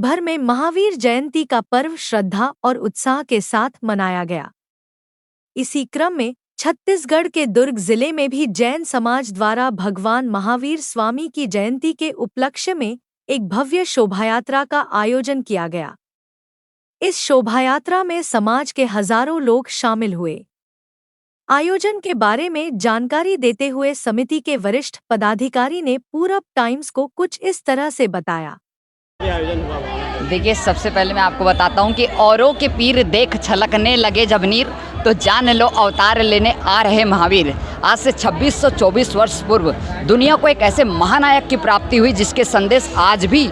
भर में महावीर जयंती का पर्व श्रद्धा और उत्साह के साथ मनाया गया। इसी क्रम में छत्तीसगढ़ के दुर्ग जिले में भी जैन समाज द्वारा भगवान महावीर स्वामी की जयंती के उपलक्ष्य में एक भव्य शोभायात्रा का आयोजन किया गया। इस शोभायात्रा में समाज के हजारों लोग शामिल हुए। आयोजन के बारे में जानकारी देते हुए समिति के वरिष्ठ पदाधिकारी ने पूरब टाइम्स को कुछ इस तरह से बताया। देखिए, सबसे पहले मैं आपको बताता हूँ कि औरों के पीर देख छलकने लगे जब नीर, तो जान लो अवतार लेने आ रहे महावीर। आज से 2624 वर्ष पूर्व दुनिया को एक ऐसे महानायक की प्राप्ति हुई जिसके संदेश आज भी,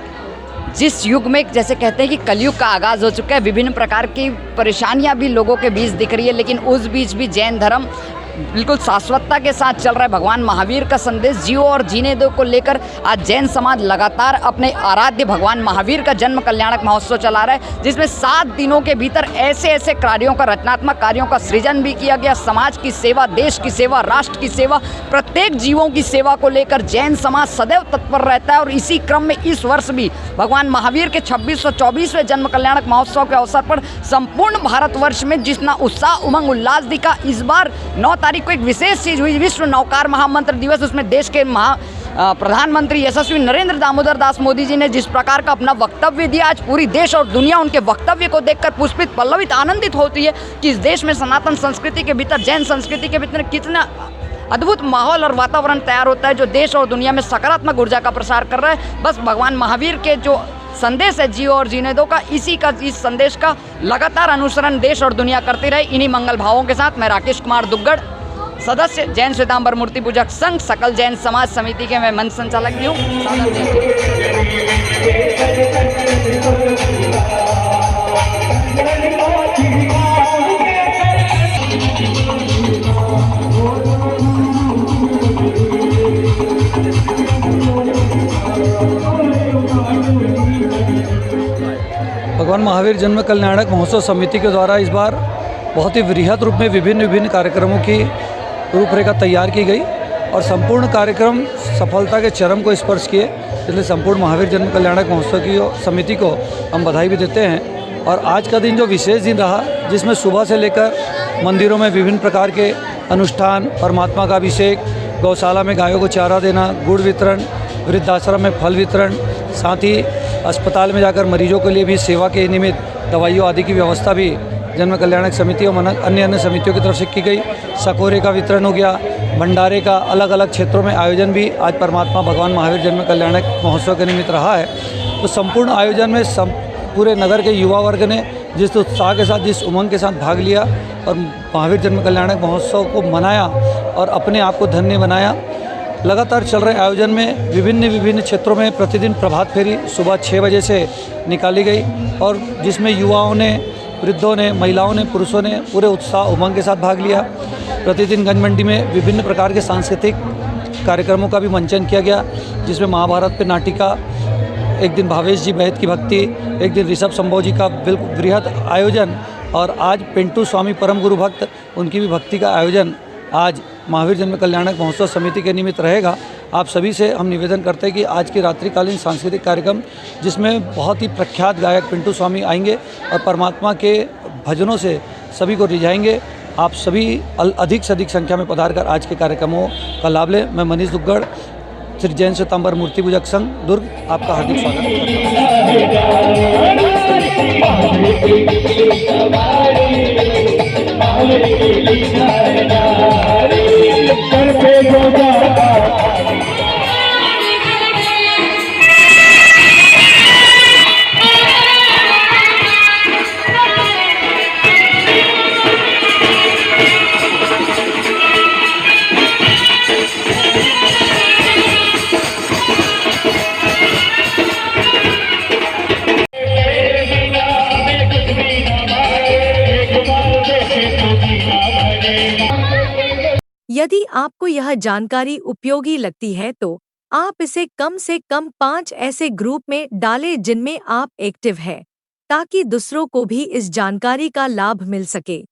जिस युग में जैसे कहते हैं कि कलयुग का आगाज़ हो चुका है, विभिन्न प्रकार की परेशानियां भी लोगों के बीच दिख रही है, लेकिन उस बीच भी जैन धर्म बिल्कुल शाश्वतता के साथ चल रहा है। भगवान महावीर का संदेश जियो और जीने दो को लेकर आज जैन समाज लगातार अपने आराध्य भगवान महावीर का जन्म कल्याणक महोत्सव चला रहा है, जिसमें 7 दिनों के भीतर ऐसे ऐसे कार्यों का, रचनात्मक कार्यों का सृजन भी किया गया। समाज की सेवा, देश की सेवा, राष्ट्र की सेवा, प्रत्येक जीवों की सेवा को लेकर जैन समाज सदैव तत्पर रहता है। और इसी क्रम में इस वर्ष भी भगवान महावीर के 2624वें जन्म कल्याणक महोत्सव के अवसर पर संपूर्ण भारतवर्ष में जितना उत्साह, उमंग, उल्लास दिखा, इस बार 9 तारीख को एक विशेष चीज हुई, विश्व नौकार महामंत्र दिवस। उसमें देश के प्रधानमंत्री यशस्वी नरेंद्र दामोदर दास मोदी जी ने जिस प्रकार का अपना वक्तव्य दिया, आज पूरी देश और दुनिया उनके वक्तव्य को देखकर पुष्पित, पल्लवित, आनंदित होती है कि इस देश में सनातन संस्कृति के भीतर, जैन संस्कृति के भीतर कितना अद्भुत माहौल और वातावरण तैयार होता है, जो देश और दुनिया में सकारात्मक ऊर्जा का प्रसार कर रहा है। बस भगवान महावीर के जो संदेश है जियो और जीने दो का, इस संदेश का लगातार अनुसरण देश और दुनिया करती रहे। इन्हीं मंगल भावों के साथ मैं राकेश कुमार दुग्गड़, सदस्य जैन श्वेतांबर मूर्ति पूजक संघ, सकल जैन समाज समिति के मैं मंच संचालक भी हूँ। भगवान महावीर जन्म कल्याणक महोत्सव समिति के द्वारा इस बार बहुत ही वृहद रूप में विभिन्न कार्यक्रमों की रूपरेखा तैयार की गई और संपूर्ण कार्यक्रम सफलता के चरम को स्पर्श किए। इसलिए संपूर्ण महावीर जन्म कल्याणक महोत्सव की समिति को हम बधाई भी देते हैं। और आज का दिन जो विशेष दिन रहा, जिसमें सुबह से लेकर मंदिरों में विभिन्न प्रकार के अनुष्ठान, परमात्मा का अभिषेक, गौशाला में गायों को चारा देना, गुड़ वितरण, वृद्धाश्रम में फल वितरण, साथ ही अस्पताल में जाकर मरीजों के लिए भी सेवा के निमित्त दवाइयों आदि की व्यवस्था भी जन्म कल्याणक समिति और अन्य समितियों की तरफ से की गई। सकोरे का वितरण हो गया, भंडारे का अलग अलग क्षेत्रों में आयोजन भी आज परमात्मा भगवान महावीर जन्म कल्याणक महोत्सव के निमित्त रहा है। तो संपूर्ण आयोजन में पूरे नगर के युवा वर्ग ने जिस उत्साह के साथ, जिस उमंग के साथ भाग लिया और महावीर जन्म कल्याणक महोत्सव को मनाया और अपने आप को धन्य बनाया। लगातार चल रहे आयोजन में विभिन्न क्षेत्रों में प्रतिदिन प्रभात फेरी सुबह 6 बजे से निकाली गई और जिसमें युवाओं ने, वृद्धों ने, महिलाओं ने, पुरुषों ने पूरे उत्साह उमंग के साथ भाग लिया। प्रतिदिन गंज मंडी में विभिन्न प्रकार के सांस्कृतिक कार्यक्रमों का भी मंचन किया गया, जिसमें महाभारत पे नाटिका, एक दिन भावेश जी बैद की भक्ति, एक दिन ऋषभ संभव जी का बिल्कुल वृहद आयोजन और आज पिंटू स्वामी परम गुरु भक्त, उनकी भी भक्ति का आयोजन आज महावीर जन्म कल्याणक महोत्सव समिति के निमित्त रहेगा। आप सभी से हम निवेदन करते हैं कि आज की रात्रिकालीन सांस्कृतिक कार्यक्रम, जिसमें बहुत ही प्रख्यात गायक पिंटू स्वामी आएंगे और परमात्मा के भजनों से सभी को रिझाएंगे। आप सभी अधिक से अधिक संख्या में पधारकर आज के कार्यक्रमों का लाभ लें। मैं मनीष दुग्गड़, श्री जैन श्वेतांबर मूर्ति पूजक संघ, दुर्ग, आपका हार्दिक स्वागत। यदि आपको यह जानकारी उपयोगी लगती है तो आप इसे कम से कम 5 ऐसे ग्रुप में डालें जिनमें आप एक्टिव हैं, ताकि दूसरों को भी इस जानकारी का लाभ मिल सके।